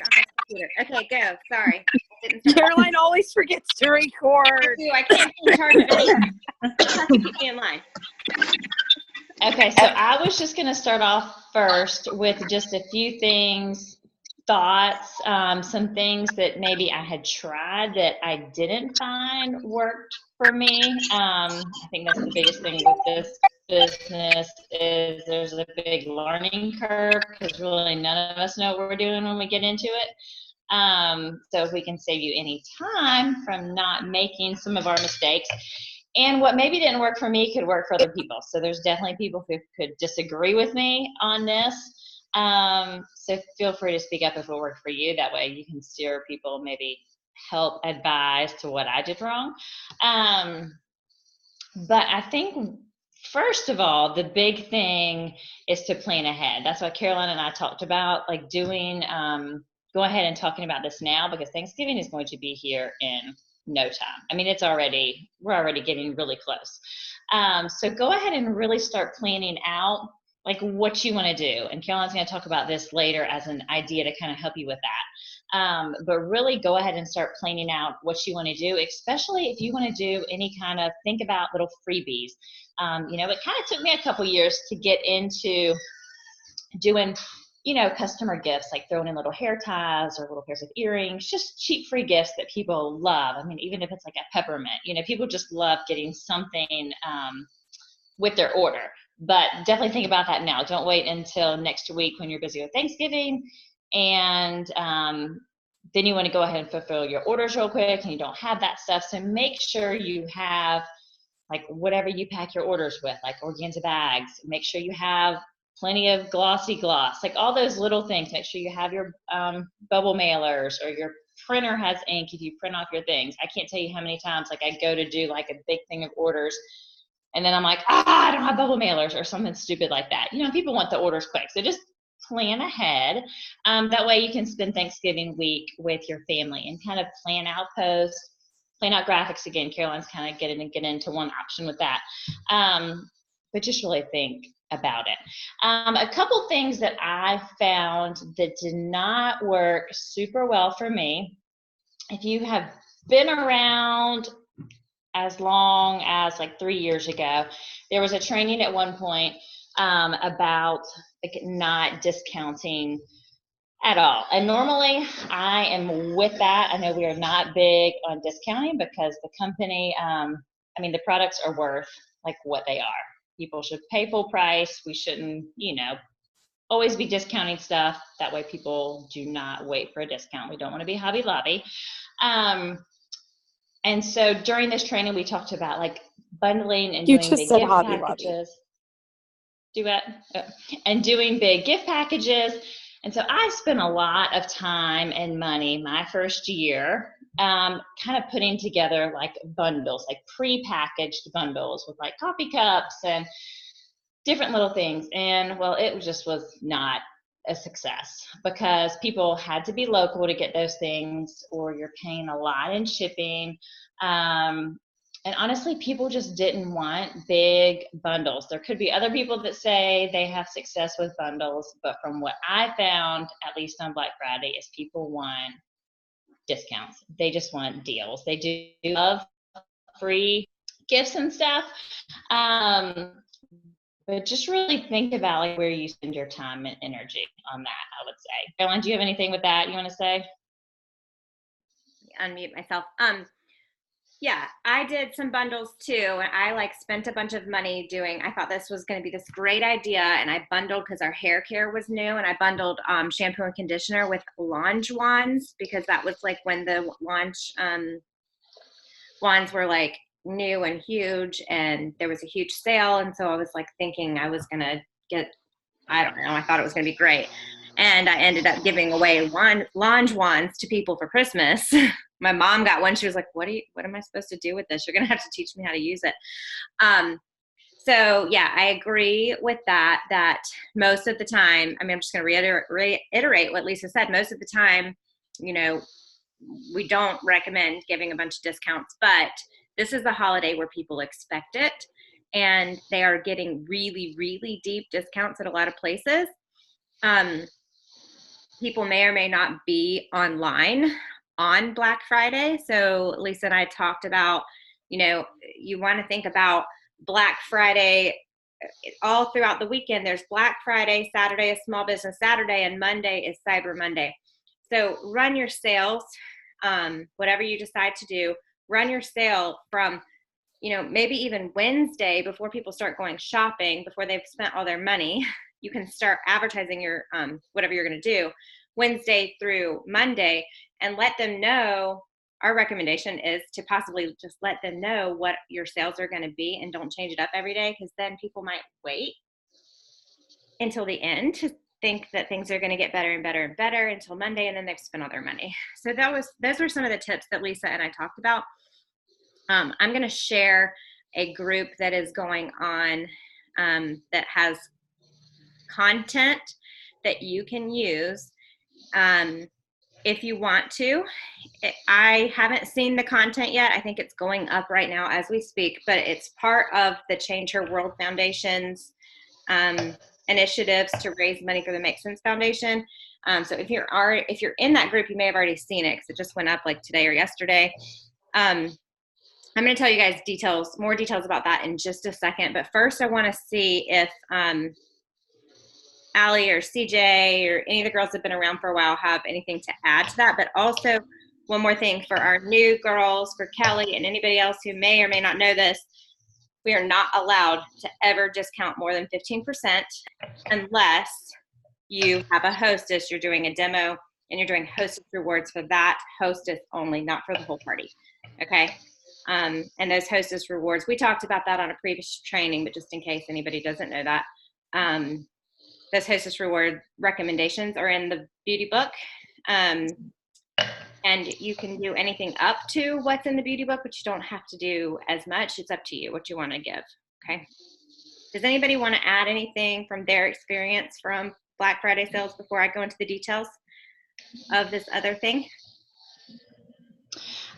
on this computer. Okay, go. Sorry. Caroline always forgets to record. I do. I can't be in charge of anything. Have to keep me in line. Okay, so I was just going to start off first with just a few things, thoughts, some things that maybe I had tried that I didn't find worked for me. I think that's the biggest thing with this business is there's a big learning curve because really none of us know what we're doing when we get into it. So if we can save you any time from not making some of our mistakes. And what maybe didn't work for me could work for other people. So there's definitely people who could disagree with me on this. So feel free to speak up if it worked for you. That way you can steer people, maybe help advise to what I did wrong. But I think, first of all, the big thing is to plan ahead. That's what Caroline and I talked about, like doing, go ahead and talking about this now because Thanksgiving is going to be here in no time. I mean, we're already getting really close. So go ahead and really start planning out like what you want to do. And Caroline's going to talk about this later as an idea to kind of help you with that. But really go ahead and start planning out what you want to do, especially if you want to do any kind of, think about little freebies. You know, it kind of took me a couple years to get into doing, you know, customer gifts, like throwing in little hair ties or little pairs of earrings, just cheap free gifts that people love. I mean, even if it's like a peppermint, you know, people just love getting something with their order. But definitely think about that now. Don't wait until next week when you're busy with Thanksgiving and then you want to go ahead and fulfill your orders real quick and you don't have that stuff. So make sure you have like whatever you pack your orders with, like organza bags. Make sure you have plenty of glossy gloss, like all those little things. Make sure you have your bubble mailers or your printer has ink if you print off your things. I can't tell you how many times like I go to do like a big thing of orders and then I'm like, I don't have bubble mailers or something stupid like that. You know, people want the orders quick. So just plan ahead. That way you can spend Thanksgiving week with your family and kind of plan out posts, plan out graphics. Again, Caroline's kind of get into one option with that. But just really think about it. A couple things that I found that did not work super well for me. If you have been around as long as like 3 years ago, there was a training at one point about like not discounting at all. And normally I am with that. I know we are not big on discounting because the company, I mean, the products are worth like what they are. People should pay full price. We shouldn't, you know, always be discounting stuff. That way people do not wait for a discount. We don't want to be Hobby Lobby. And so during this training, we talked about like bundling and doing big gift packages. And doing big gift packages. And so I spent a lot of time and money my first year kind of putting together like bundles, like pre-packaged bundles with like coffee cups and different little things. And well, it just was not a success because people had to be local to get those things or you're paying a lot in shipping. And honestly, people just didn't want big bundles. There could be other people that say they have success with bundles, but from what I found, at least on Black Friday, is people want discounts. They just want deals. They do love free gifts and stuff. But just really think about like where you spend your time and energy on that, I would say. Caroline, do you have anything with that you want to say? Unmute myself. Yeah, I did some bundles too. And I like spent a bunch of money I thought this was going to be this great idea. And I bundled because our hair care was new. And I bundled shampoo and conditioner with launch wands because that was like when the launch wands were like new and huge and there was a huge sale. And so I was like thinking I was going to get, I don't know, I thought it was going to be great. And I ended up giving away launch wands to people for Christmas. My mom got one. She was like, what am I supposed to do with this? You're going to have to teach me how to use it. So yeah, I agree with that most of the time, I mean, I'm just going to reiterate what Lisa said. Most of the time, you know, we don't recommend giving a bunch of discounts, but this is a holiday where people expect it and they are getting really, really deep discounts at a lot of places. people may or may not be online on Black Friday. So Lisa and I talked about, you want to think about Black Friday all throughout the weekend. There's Black Friday, Saturday is Small Business Saturday, and Monday is Cyber Monday. So run your sales, whatever you decide to do, run your sale from, maybe even Wednesday before people start going shopping, before they've spent all their money. You can start advertising your whatever you're going to do Wednesday through Monday, and let them know. Our recommendation is to possibly just let them know what your sales are going to be, and don't change it up every day, because then people might wait until the end to think that things are going to get better and better and better until Monday, and then they've spent all their money. So those were some of the tips that Lisa and I talked about. I'm going to share a group that is going on that has content that you can use if you want to. I haven't seen the content yet. I think it's going up right now as we speak, but it's part of the Change Her World Foundation's initiatives to raise money for the Make Sense Foundation. So if you're in that group, you may have already seen it because it just went up like today or yesterday. I'm going to tell you guys more details about that in just a second. But first, I want to see if Allie or CJ or any of the girls that have been around for a while have anything to add to that. But also, one more thing for our new girls, for Kelly and anybody else who may or may not know this, we are not allowed to ever discount more than 15% unless you have a hostess, you're doing a demo, and you're doing hostess rewards for that hostess only, not for the whole party. Okay? And those hostess rewards, we talked about that on a previous training, but just in case anybody doesn't know that, those hostess reward recommendations are in the beauty book. And you can do anything up to what's in the beauty book, but you don't have to do as much. It's up to you what you want to give. Okay. Does anybody want to add anything from their experience from Black Friday sales before I go into the details of this other thing?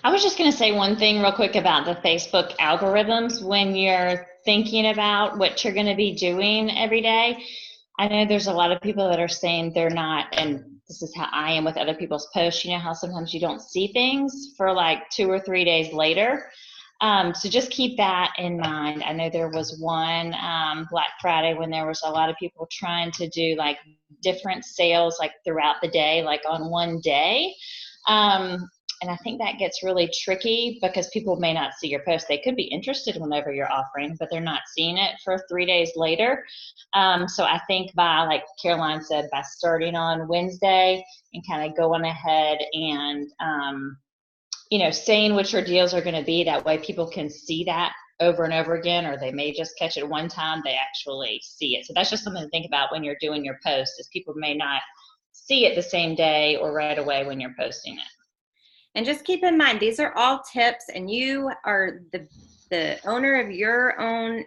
I was just going to say one thing real quick about the Facebook algorithms. When you're thinking about what you're going to be doing every day, I know there's a lot of people that are saying they're not, and this is how I am with other people's posts. You know how sometimes you don't see things for like 2 or 3 days later. So just keep that in mind. I know there was one Black Friday when there was a lot of people trying to do like different sales like throughout the day, like on one day. And I think that gets really tricky because people may not see your post. They could be interested whenever you're offering, but they're not seeing it for 3 days later. So I think by, like Caroline said, by starting on Wednesday and kind of going ahead and, saying what your deals are going to be, that way people can see that over and over again, or they may just catch it one time, they actually see it. So that's just something to think about when you're doing your post, is people may not see it the same day or right away when you're posting it. And just keep in mind, these are all tips, and you are the owner of your own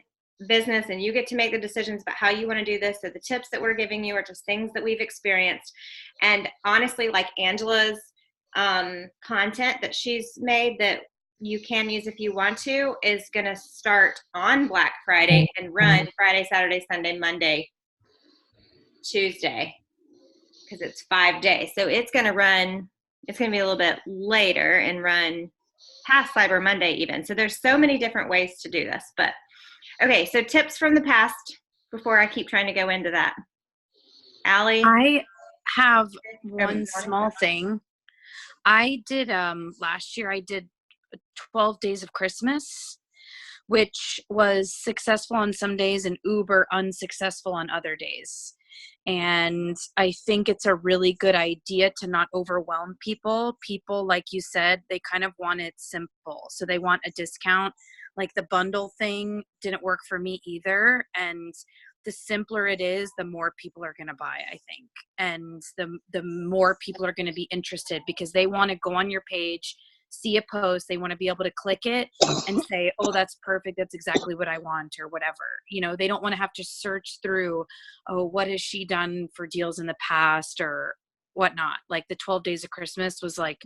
business, and you get to make the decisions about how you want to do this. So the tips that we're giving you are just things that we've experienced. And honestly, like Angela's content that she's made that you can use if you want to is going to start on Black Friday and run Friday, Saturday, Sunday, Monday, Tuesday, because it's 5 days. So it's going to be a little bit later and run past Cyber Monday even. So there's so many different ways to do this. But okay, so tips from the past before I keep trying to go into that. Allie? I have one small thing. I did last year I did 12 days of Christmas, which was successful on some days and uber unsuccessful on other days. And I think it's a really good idea to not overwhelm people. People, like you said, they kind of want it simple. So they want a discount. Like the bundle thing didn't work for me either. And the simpler it is, the more people are going to buy, I think. And the more people are going to be interested because they want to go on your page, see a post, they want to be able to click it and say, oh, that's perfect, that's exactly what I want, or whatever. They don't want to have to search through, oh, what has she done for deals in the past or whatnot. Like the 12 days of Christmas was like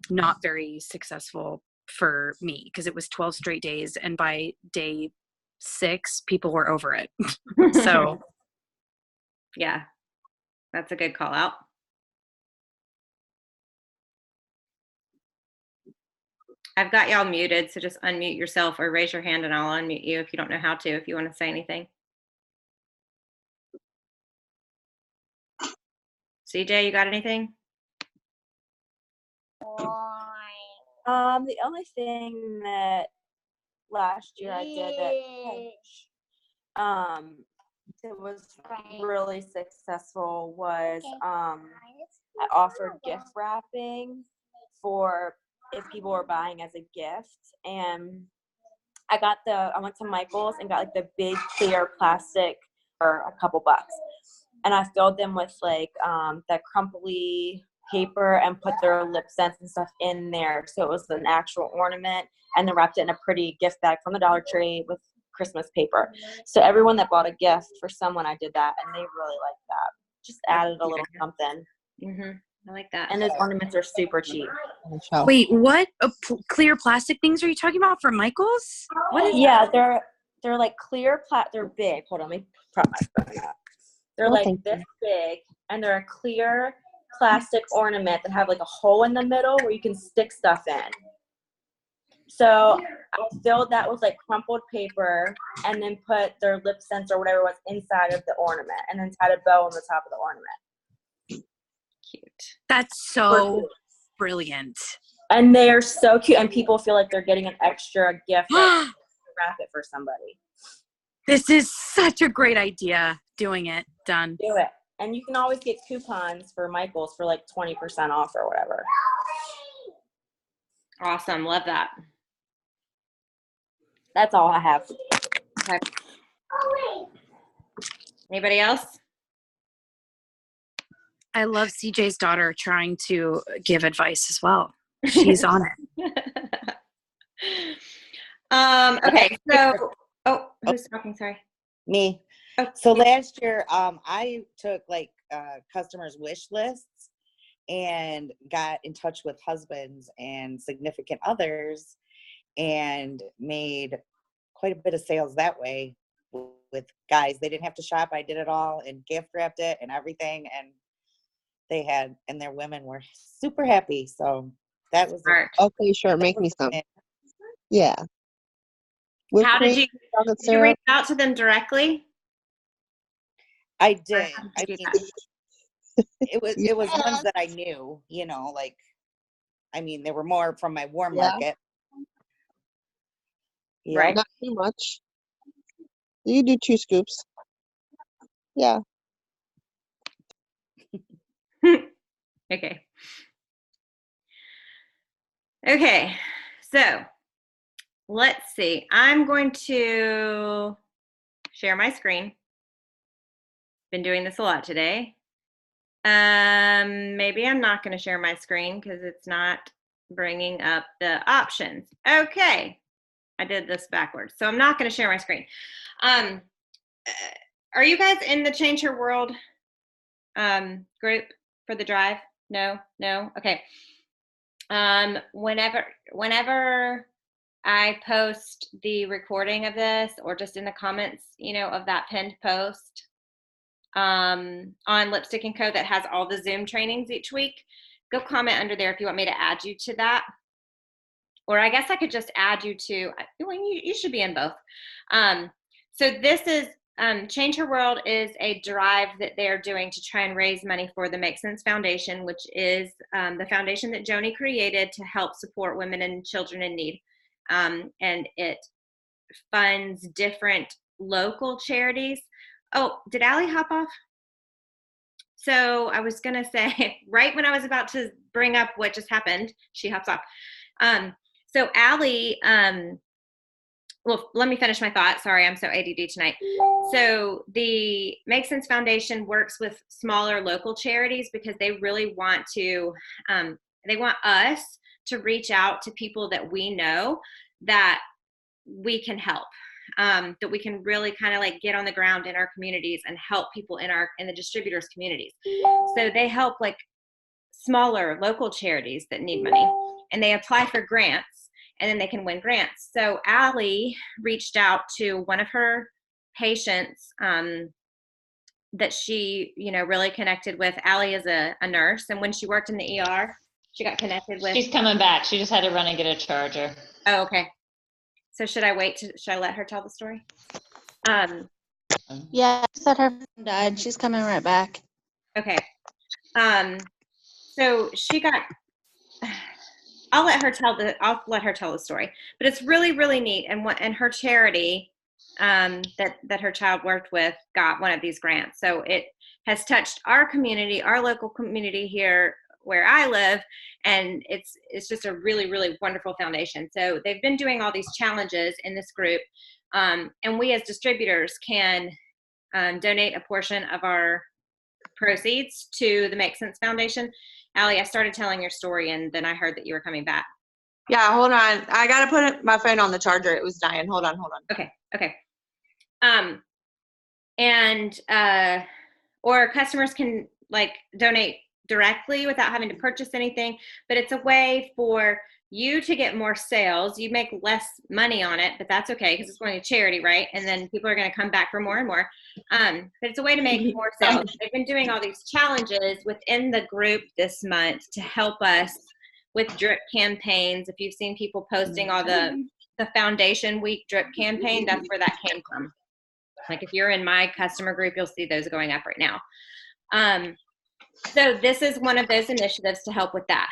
not very successful for me because it was 12 straight days, and by day 6 people were over it. So yeah, that's a good call out. I've got y'all muted, so just unmute yourself or raise your hand and I'll unmute you if you don't know how to, if you want to say anything. CJ, you got anything? The only thing that last year I did that was really successful was I offered gift wrapping for if people were buying as a gift, and I went to Michael's and got like the big clear plastic for a couple bucks, and I filled them with like that crumply paper and put their lip scents and stuff in there, so it was an actual ornament, and then wrapped it in a pretty gift bag from the Dollar Tree with Christmas paper. So everyone that bought a gift for someone, I did that, and they really liked that. Just added a little something. I like that. And those ornaments are super cheap. Wait, what clear plastic things are you talking about for Michael's? What is that? They're like clear they're big. Hold on, let me prop my phone up. They're like this big, and they're a clear plastic ornament that have like a hole in the middle where you can stick stuff in. So I filled that with like crumpled paper and then put their lip scents or whatever was inside of the ornament, and then tied a bow on the top of the ornament. Cute. That's so brilliant. And they are so cute, and people feel like they're getting an extra gift to wrap it for somebody. This is such a great idea. Doing it. Done. Do it. And you can always get coupons for Michael's for like 20% off or whatever. Awesome. Love that. That's all I have. Okay. Anybody else? I love CJ's daughter trying to give advice as well. She's on it. Okay, so who's talking? Sorry. Me. Oh. So last year, I took like customers' wish lists and got in touch with husbands and significant others and made quite a bit of sales that way with guys. They didn't have to shop. I did it all and gift wrapped it and everything. And their women were super happy. So that was Smart. Okay, sure. Make me some. Yeah. How did you reach out to them directly? I did. I mean, it was ones that I knew, like, I mean, there were more from my warm market. Yeah. Right. Not too much. You do 2 scoops. Yeah. Okay. Okay. So let's see. I'm going to share my screen. Been doing this a lot today. Maybe I'm not going to share my screen because it's not bringing up the options. Okay. I did this backwards. So I'm not going to share my screen. Are you guys in the Change Your World group for the drive? No? Okay. Whenever I post the recording of this, or just in the comments, of that pinned post on Lipstick&Co that has all the Zoom trainings each week, go comment under there if you want me to add you to that. Or I guess I could just add you to, you should be in both. So this is, Change Her World is a drive that they're doing to try and raise money for the Make Sense Foundation, which is the foundation that Joni created to help support women and children in need. And it funds different local charities. Oh, did Allie hop off? So I was going to say, right when I was about to bring up what just happened, she hops off. So Allie, well, let me finish my thought. Sorry, I'm so ADD tonight. So the Make Sense Foundation works with smaller local charities because they really want to, they want us to reach out to people that we know that we can help, that we can really kind of like get on the ground in our communities and help people in the distributors communities. So they help like smaller local charities that need money, and they apply for grants, and then they can win grants. So Allie reached out to one of her patients that she, really connected with. Allie is a nurse, and when she worked in the ER, She got connected with. She's coming back. She just had to run and get a charger. Oh, okay. So should I wait? Should I let her tell the story? Yeah, she said her phone died. She's coming right back. Okay. So she got. I'll let her tell the story. But it's really, really neat. And her charity that her child worked with got one of these grants. So it has touched our community, our local community here where I live, and it's just a really, really wonderful foundation. So they've been doing all these challenges in this group, and we as distributors can donate a portion of our proceeds to the Make Sense Foundation. Allie, I started telling your story, and then I heard that you were coming back. Yeah, hold on. I gotta put my phone on the charger. It was dying. Hold on. Okay. Or customers can like donate directly without having to purchase anything, but it's a way for you to get more sales. You make less money on it, but that's okay because it's going to charity, right? And then people are going to come back for more and more. But it's a way to make more sales. They've been doing all these challenges within the group this month to help us with drip campaigns. If you've seen people posting all the Foundation Week drip campaign, that's where that came from. Like if you're in my customer group, you'll see those going up right now. So this is one of those initiatives to help with that.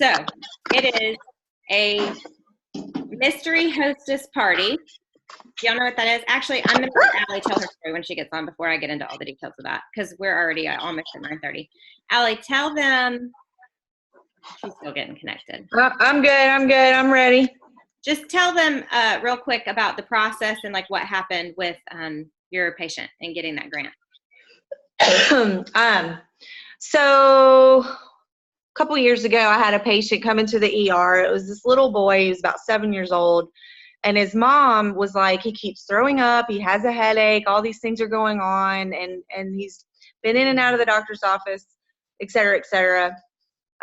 So it is a mystery hostess party. Do y'all know what that is? Actually, I'm going to let Allie tell her story when she gets on before I get into all the details of that, because we're already almost at 9:30. Allie, tell them. She's still getting connected. I'm good. I'm ready. Just tell them real quick about the process and like what happened with your patient and getting that grant. So a couple years ago, I had a patient come into the ER. It was this little boy. He was about 7 years old. And his mom was like, he keeps throwing up. He has a headache. All these things are going on. And he's been in and out of the doctor's office, et cetera, et cetera.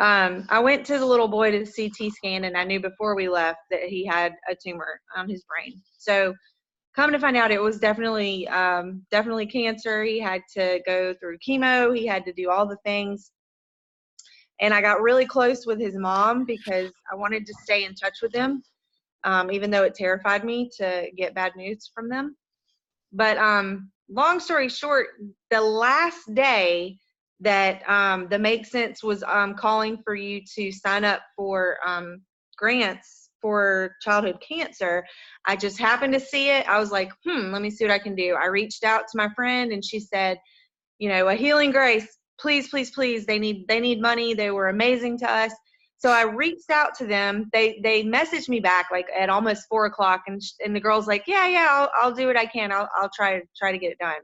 I went to the little boy to the CT scan, and I knew before we left that he had a tumor on his brain. So come to find out, it was definitely cancer. He had to go through chemo. He had to do all the things. And I got really close with his mom because I wanted to stay in touch with them, even though it terrified me to get bad news from them. But long story short, the last day that the Make Sense was calling for you to sign up for grants for childhood cancer, I just happened to see it. I was like, let me see what I can do. I reached out to my friend, and she said, a Healing Grace, please, please, please. They need money. They were amazing to us. So I reached out to them. They messaged me back like at almost 4:00, and the girl's like, yeah, I'll do what I can. I'll try to get it done.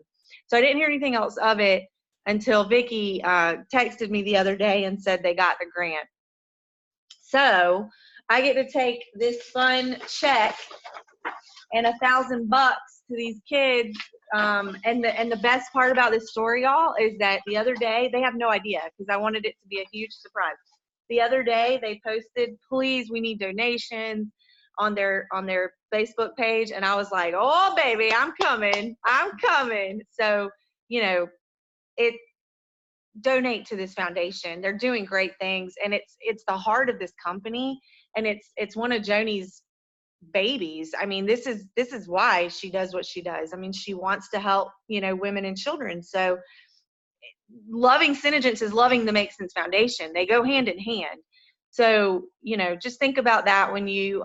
So I didn't hear anything else of it until Vicky texted me the other day and said they got the grant. So I get to take this fun check and $1,000 to these kids. And the best part about this story, y'all, is that the other day, they have no idea because I wanted it to be a huge surprise. The other day they posted, please, we need donations on their Facebook page. And I was like, oh baby, I'm coming. So, donate to this foundation. They're doing great things. And it's the heart of this company. And it's one of Joni's babies. I mean, this is why she does what she does. I mean, she wants to help, women and children. So loving Synagence is loving the Make Sense Foundation. They go hand in hand. So, just think about that when you,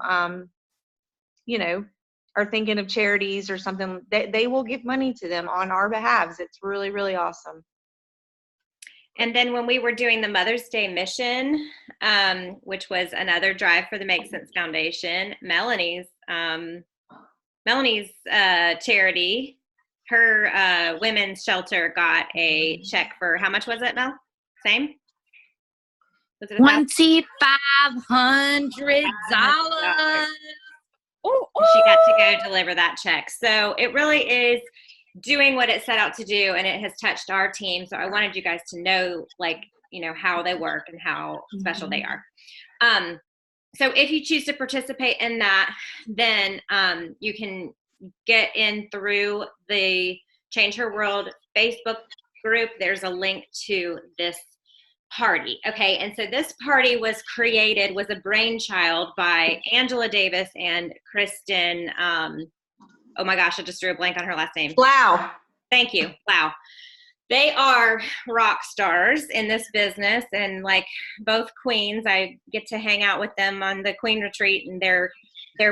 are thinking of charities or something. They will give money to them on our behalves. It's really, really awesome. And then when we were doing the Mother's Day mission, which was another drive for the Make Sense Foundation, Melanie's charity, her women's shelter got a check for, how much was it, Mel? Same? Was it $2,500. She got to go deliver that check. So it really is doing what it set out to do, and it has touched our team. So I wanted you guys to know, how they work and how special they are. So if you choose to participate in that, then you can get in through the Change Her World Facebook group. There's a link to this party. Okay. And so this party was a brainchild by Angela Davis and Kristen. Oh my gosh, I just drew a blank on her last name. Wow. Thank you. Wow. They are rock stars in this business, and like both queens, I get to hang out with them on the queen retreat, and their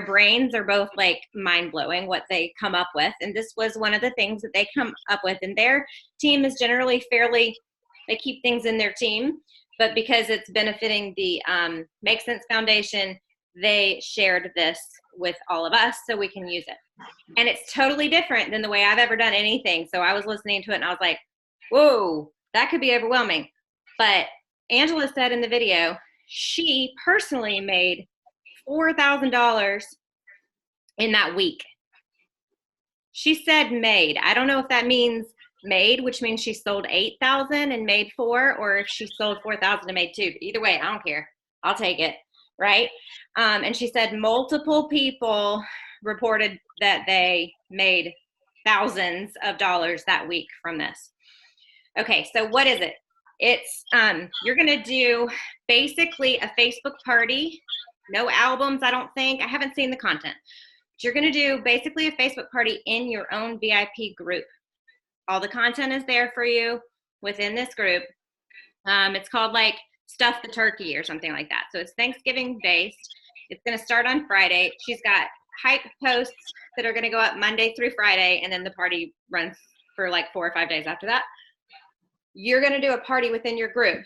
brains are both like mind-blowing what they come up with. And this was one of the things that they come up with. And their team is generally they keep things in their team, but because it's benefiting the Make Sense Foundation, they shared this with all of us so we can use it. And it's totally different than the way I've ever done anything. So I was listening to it and I was like, whoa, that could be overwhelming. But Angela said in the video, she personally made $4,000 in that week. She said made. I don't know if that means made, which means she sold 8,000 and made 4, or if she sold 4,000 and made 2. Either way, I don't care. I'll take it, right? And she said multiple people reported that they made thousands of dollars that week from this. Okay, so what is it? It's you're gonna do basically a Facebook party. No albums, I don't think. I haven't seen the content. But you're gonna do basically a Facebook party in your own VIP group. All the content is there for you within this group. It's called like Stuff the Turkey or something like that. So it's Thanksgiving based. It's gonna start on Friday. She's got hype posts that are gonna go up Monday through Friday, and then the party runs for like 4 or 5 days after that. You're gonna do a party within your group,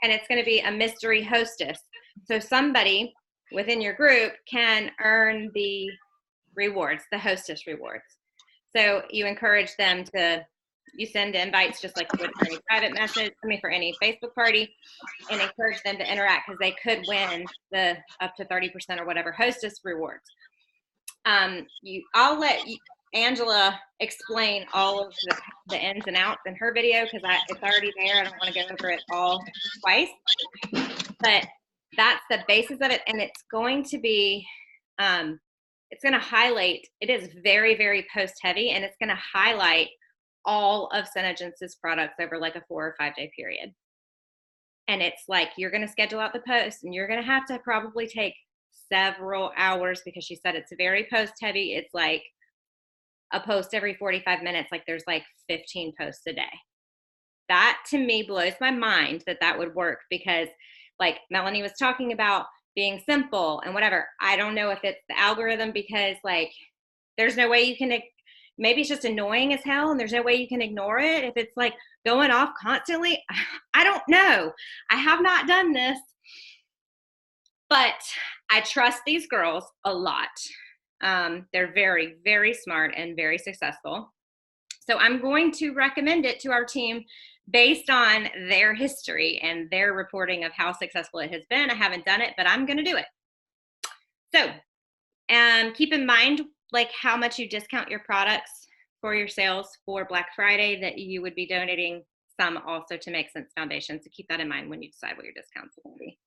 and it's gonna be a mystery hostess. So somebody within your group can earn the rewards, the hostess rewards. So you encourage them to, you send invites just like you would for any private message, for any Facebook party, and encourage them to interact because they could win the up to 30% or whatever hostess rewards. I'll let Angela explain all of the ins and outs in her video because it's already there. I don't want to go over it all twice, but that's the basis of it. And it's going to be, it's going to highlight, it is very, very post heavy, and it's going to highlight all of Senegence's products over like a 4 or 5 day period. And it's like, you're going to schedule out the post, and you're going to have to probably take several hours because she said it's very post heavy. It's like a post every 45 minutes. Like there's like 15 posts a day. That to me blows my mind that would work because like Melanie was talking about being simple and whatever. I don't know if it's the algorithm because like there's no way you can, maybe it's just annoying as hell and there's no way you can ignore it. If it's like going off constantly, I don't know. I have not done this, but I trust these girls a lot. They're very, very smart and very successful. So I'm going to recommend it to our team based on their history and their reporting of how successful it has been. I haven't done it, but I'm going to do it. So keep in mind like how much you discount your products for your sales for Black Friday, that you would be donating some also to Make Sense Foundation. So keep that in mind when you decide what your discounts will be,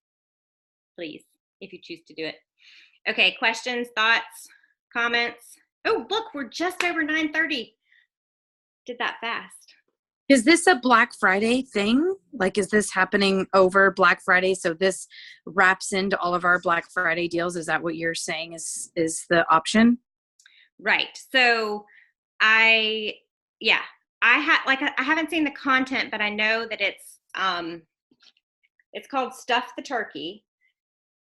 please, if you choose to do it. Okay, questions, thoughts, comments? Oh, look, we're just over 9:30. Did that fast. Is this a Black Friday thing? Like, is this happening over Black Friday? So this wraps into all of our Black Friday deals. Is that what you're saying is the option? Right. So I haven't seen the content, but I know that it's called Stuff the Turkey.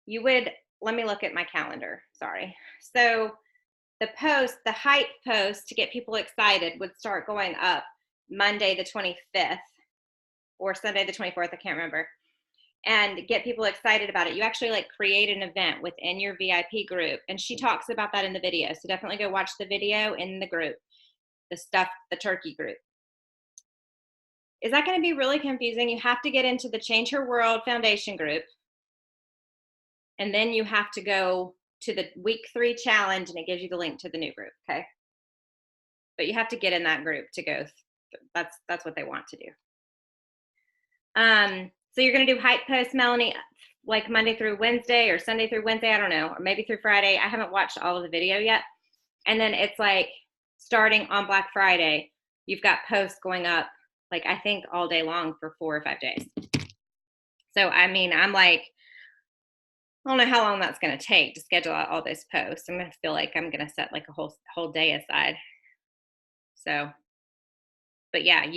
Let me look at my calendar. Sorry. So the hype post to get people excited would start going up Monday the 25th or Sunday the 24th. I can't remember. And get people excited about it. You actually like create an event within your VIP group. And she talks about that in the video. So definitely go watch the video in the group, the Stuff the Turkey group. Is that going to be really confusing? You have to get into the Change Her World Foundation group. And then you have to go to the week 3 challenge, and it gives you the link to the new group, okay? But you have to get in that group to go. That's what they want to do. So you're going to do hype posts, Melanie, like Monday through Wednesday or Sunday through Wednesday, I don't know, or maybe through Friday. I haven't watched all of the video yet. And then it's like starting on Black Friday, you've got posts going up, like I think all day long for 4 or 5 days. So, I mean, I'm like, I don't know how long that's going to take to schedule out all those posts. I'm going to feel like I'm going to set like a whole day aside. So, but yeah, I guess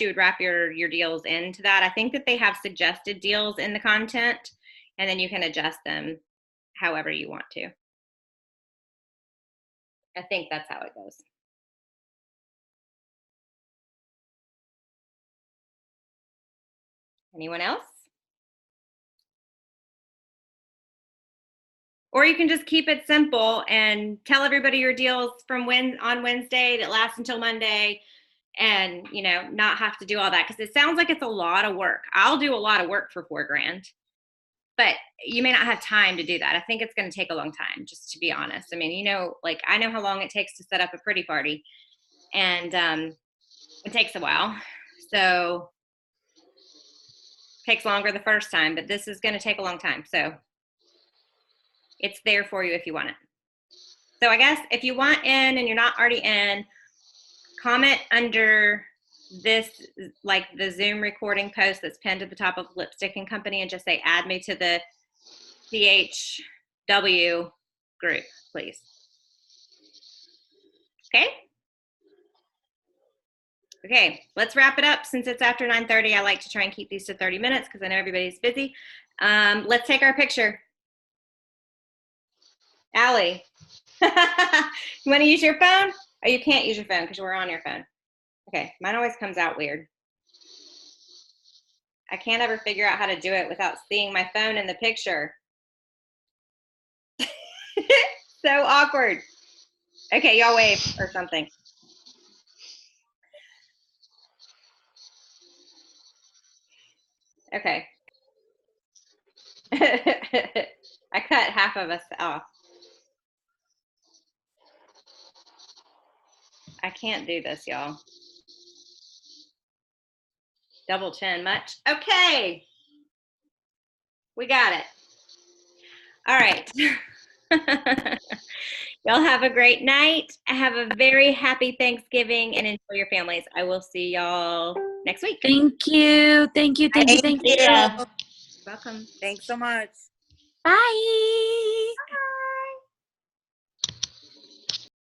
you would wrap your deals into that. I think that they have suggested deals in the content, and then you can adjust them however you want to. I think that's how it goes. Anyone else? Or you can just keep it simple and tell everybody your deals from on Wednesday that lasts until Monday, and not have to do all that, because it sounds like it's a lot of work. I'll do a lot of work for $4,000, but you may not have time to do that. I think it's going to take a long time, just to be honest. I mean, like I know how long it takes to set up a pretty party, and it takes a while. So it takes longer the first time, but this is going to take a long time. So it's there for you if you want it. So I guess if you want in and you're not already in, comment under this, like the Zoom recording post that's pinned at the top of Lipstick and Company, and just say, add me to the CHW group, please. Okay? Okay, let's wrap it up. Since it's after 9:30, I like to try and keep these to 30 minutes because I know everybody's busy. Let's take our picture. Allie, you want to use your phone? Oh, you can't use your phone because we're on your phone. Okay, mine always comes out weird. I can't ever figure out how to do it without seeing my phone in the picture. So awkward. Okay, y'all wave or something. Okay. I cut half of us off. I can't do this, y'all. Double chin much? Okay. We got it. All right. Y'all have a great night. Have a very happy Thanksgiving and enjoy your families. I will see y'all next week. Thank you. Thank you. Thank you. Thank you. Yeah. Welcome. Thanks so much. Bye.